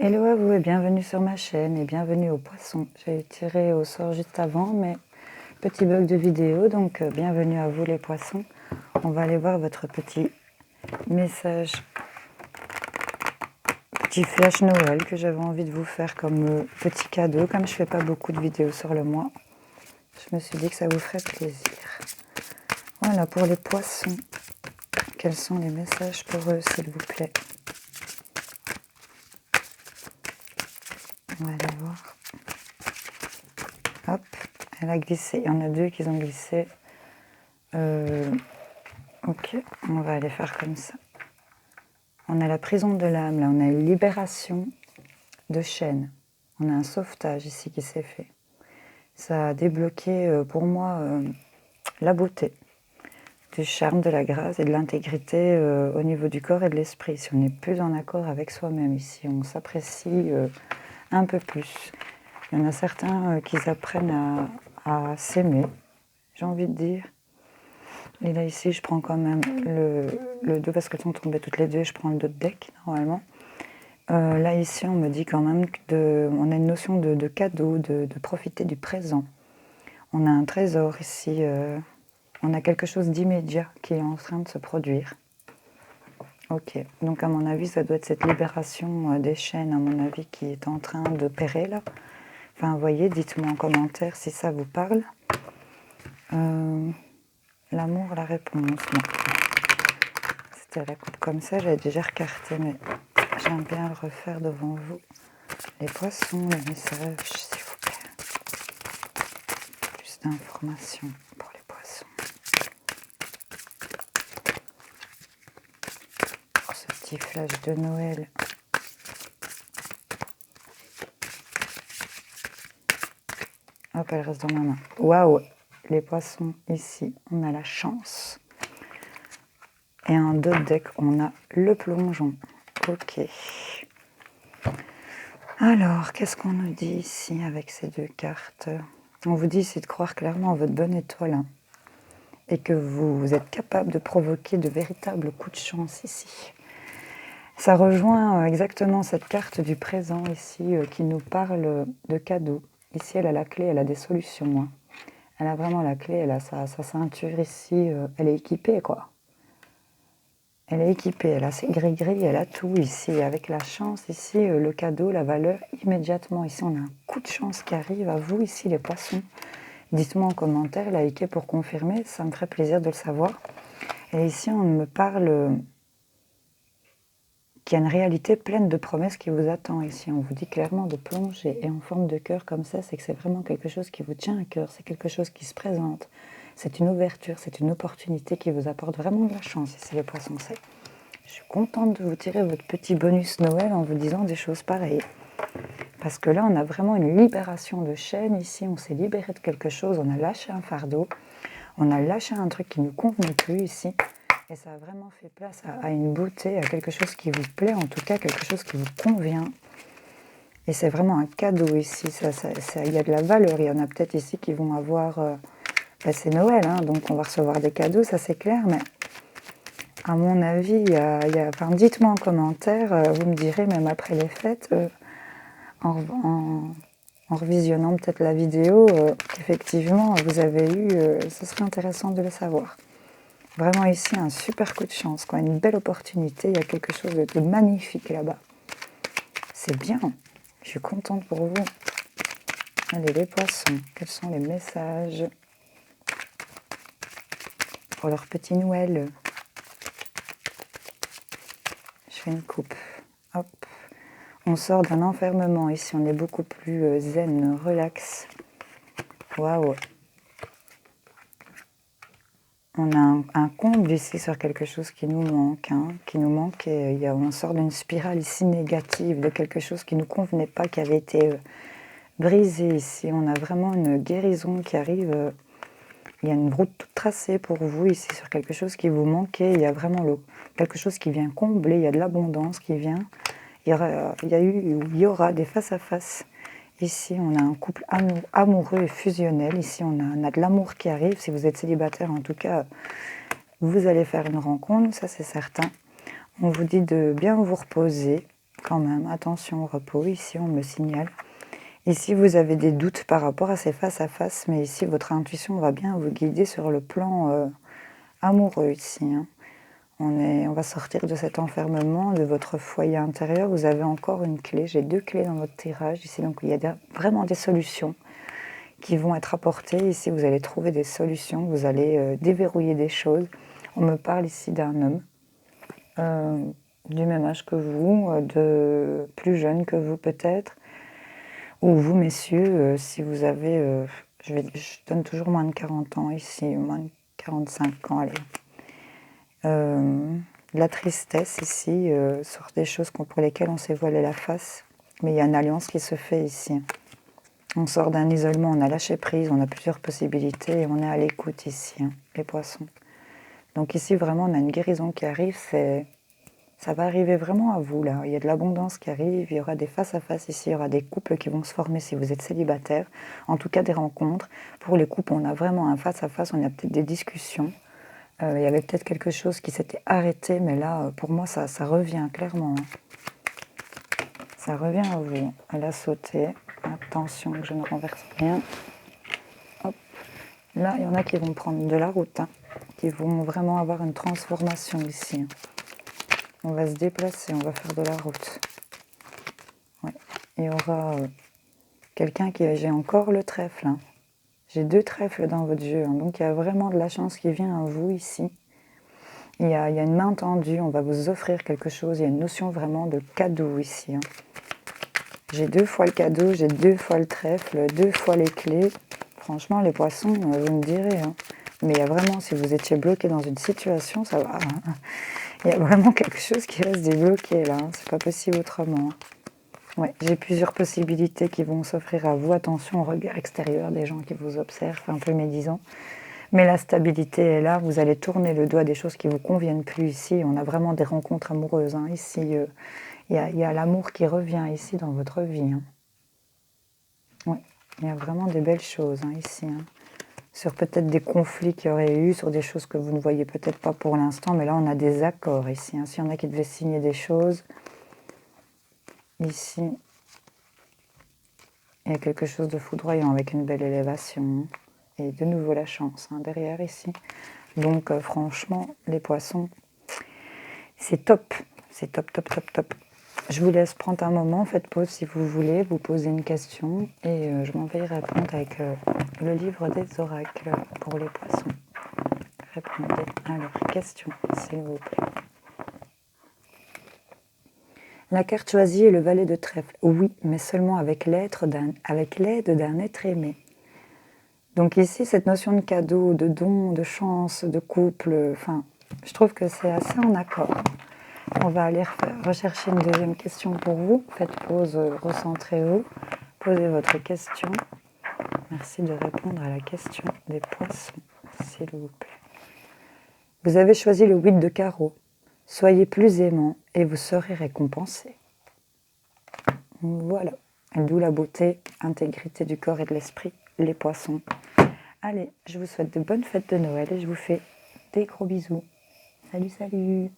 Hello à vous et bienvenue sur ma chaîne et bienvenue aux poissons. J'ai tiré au sort juste avant, mais petit bug de vidéo, donc bienvenue à vous les poissons. On va aller voir votre petit message, petit flash Noël que j'avais envie de vous faire comme petit cadeau. Comme je fais pas beaucoup de vidéos sur le mois, je me suis dit que ça vous ferait plaisir. Voilà pour les poissons. Quels sont les messages pour eux, s'il vous plaît? On va aller voir. Hop, elle a glissé. Il y en a deux qui ont glissé. Ok, on va aller faire comme ça. On a la prison de l'âme, là, on a une libération de chaînes. On a un sauvetage ici qui s'est fait. Ça a débloqué pour moi la beauté, du charme, de la grâce et de l'intégrité au niveau du corps et de l'esprit. Si on n'est plus en accord avec soi-même ici, on s'apprécie un peu plus. Il y en a certains qui apprennent à s'aimer, j'ai envie de dire. Et là ici, je prends quand même le 2 parce qu'elles sont tombées toutes les deux et je prends le 2 de deck normalement. Là ici, on me dit quand même on a une notion de cadeau, de profiter du présent. On a un trésor ici, on a quelque chose d'immédiat qui est en train de se produire. Ok, donc à mon avis, ça doit être cette libération des chaînes, à mon avis, qui est en train d'opérer là. Enfin, vous voyez, dites-moi en commentaire si ça vous parle. L'amour, la réponse, non. C'était la coupe comme ça, j'avais déjà recarté, mais j'aime bien le refaire devant vous. Les poissons, les messages, s'il vous plaît. Plus d'informations pour les poissons. Pour ce petit flash de Noël. Hop, elle reste dans ma main. Waouh! Les poissons, ici, on a la chance. Et en dos de deck, on a le plongeon. Ok. Alors, qu'est-ce qu'on nous dit ici avec ces deux cartes? On vous dit ici de croire clairement en votre bonne étoile. Hein, et que vous êtes capable de provoquer de véritables coups de chance ici. Ça rejoint exactement cette carte du présent ici qui nous parle de cadeaux. Ici, elle a la clé, elle a des solutions. Hein. Elle a vraiment la clé, elle a sa ceinture ici, elle est équipée quoi. Elle est équipée, elle a ses gris-gris, elle a tout ici. Avec la chance ici, le cadeau, la valeur immédiatement. Ici, on a un coup de chance qui arrive à vous ici les poissons. Dites-moi en commentaire, likez pour confirmer, ça me ferait plaisir de le savoir. Et ici, on me parle qu'il y a une réalité pleine de promesses qui vous attend ici. On vous dit clairement de plonger et en forme de cœur comme ça, c'est que c'est vraiment quelque chose qui vous tient à cœur, c'est quelque chose qui se présente. C'est une ouverture, c'est une opportunité qui vous apporte vraiment de la chance ici les poissons. Je suis contente de vous tirer votre petit bonus Noël en vous disant des choses pareilles. Parce que là, on a vraiment une libération de chaînes ici, on s'est libéré de quelque chose, on a lâché un fardeau, on a lâché un truc qui ne nous convenait plus ici. Et ça a vraiment fait place à une beauté, à quelque chose qui vous plaît, en tout cas quelque chose qui vous convient. Et c'est vraiment un cadeau ici, il y a de la valeur. Il y en a peut-être ici qui vont avoir... c'est Noël, hein, donc on va recevoir des cadeaux, ça c'est clair, mais à mon avis, enfin, dites-moi en commentaire, vous me direz même après les fêtes, en revisionnant peut-être la vidéo, qu'effectivement vous avez eu, ce serait intéressant de le savoir. Vraiment ici, un super coup de chance, quoi. Une belle opportunité, il y a quelque chose de magnifique là-bas. C'est bien, je suis contente pour vous. Allez, les poissons, quels sont les messages pour leur petit Noël? Je fais une coupe, hop. On sort d'un enfermement, ici on est beaucoup plus zen, relax. Waouh! On a un comble ici sur quelque chose qui nous manque, hein, et on sort d'une spirale ici négative, de quelque chose qui ne nous convenait pas, qui avait été brisé ici. On a vraiment une guérison qui arrive, il y a une route toute tracée pour vous ici sur quelque chose qui vous manquait, il y a vraiment quelque chose qui vient combler, il y a de l'abondance qui vient, il y aura des face-à-face. Ici, on a un couple amoureux et fusionnel. Ici, on a de l'amour qui arrive. Si vous êtes célibataire, en tout cas, vous allez faire une rencontre, ça c'est certain. On vous dit de bien vous reposer, quand même, attention au repos, ici on me signale. Ici vous avez des doutes par rapport à ces face-à-face, mais ici votre intuition va bien vous guider sur le plan amoureux ici. Hein. On va sortir de cet enfermement, de votre foyer intérieur. Vous avez encore une clé, j'ai 2 clés dans votre tirage ici, donc il y a vraiment des solutions qui vont être apportées. Ici vous allez trouver des solutions, vous allez déverrouiller des choses. On me parle ici d'un homme. Du même âge que vous, de plus jeune que vous peut-être, ou vous messieurs, si vous avez, je donne toujours moins de 40 ans ici, moins de 45 ans, allez. La tristesse ici, sur des choses pour lesquelles on s'est voilé la face, mais il y a une alliance qui se fait ici. On sort d'un isolement, on a lâché prise, on a plusieurs possibilités et on est à l'écoute ici, hein, les poissons. Donc ici vraiment on a une guérison qui arrive, ça va arriver vraiment à vous là, il y a de l'abondance qui arrive, il y aura des face-à-face ici, il y aura des couples qui vont se former si vous êtes célibataire, en tout cas des rencontres. Pour les couples, on a vraiment un face-à-face, on a peut-être des discussions, il y avait peut-être quelque chose qui s'était arrêté, mais là, pour moi, ça revient clairement. Ça revient à vous. Elle a sauté, attention que je ne renverse rien. Hop. Là, il y en a qui vont prendre de la route, hein, qui vont vraiment avoir une transformation ici. On va se déplacer, on va faire de la route. Ouais. Il y aura quelqu'un qui... J'ai encore le trèfle. Hein. J'ai 2 trèfles dans votre jeu. Hein. Donc il y a vraiment de la chance qui vient à vous ici. Il y a une main tendue, on va vous offrir quelque chose. Il y a une notion vraiment de cadeau ici. Hein. J'ai 2 fois le cadeau, j'ai 2 fois le trèfle, 2 fois les clés. Franchement, les poissons, vous me direz. Hein. Mais il y a vraiment, si vous étiez bloqué dans une situation, ça va. Hein. Il y a vraiment quelque chose qui va se débloquer là, hein. C'est pas possible autrement. Ouais, j'ai plusieurs possibilités qui vont s'offrir à vous. Attention au regard extérieur des gens qui vous observent, un peu médisant. Mais la stabilité est là, vous allez tourner le doigt des choses qui ne vous conviennent plus ici. On a vraiment des rencontres amoureuses. Hein. Ici, il y a l'amour qui revient ici dans votre vie. Hein. Ouais, il y a vraiment des belles choses hein, ici. Hein. Sur peut-être des conflits qu'il y aurait eu, sur des choses que vous ne voyez peut-être pas pour l'instant, mais là on a des accords ici. Hein. S'il y en a qui devaient signer des choses, ici, il y a quelque chose de foudroyant avec une belle élévation. Et de nouveau la chance hein, derrière ici. Donc franchement, les poissons, c'est top. C'est top, top, top, top. Je vous laisse prendre un moment, faites pause si vous voulez, vous posez une question et je m'en vais y répondre avec le livre des oracles pour les poissons. Répondez à leurs questions, s'il vous plaît. La carte choisie est le valet de trèfle. Oui, mais seulement avec l'aide d'un être aimé. Donc ici, cette notion de cadeau, de don, de chance, de couple, enfin, je trouve que c'est assez en accord. On va aller rechercher une deuxième question pour vous. Faites pause, recentrez-vous, posez votre question. Merci de répondre à la question des poissons, s'il vous plaît. Vous avez choisi le 8 de carreau. Soyez plus aimant et vous serez récompensé. Voilà, d'où la beauté, intégrité du corps et de l'esprit, les poissons. Allez, je vous souhaite de bonnes fêtes de Noël et je vous fais des gros bisous. Salut, salut!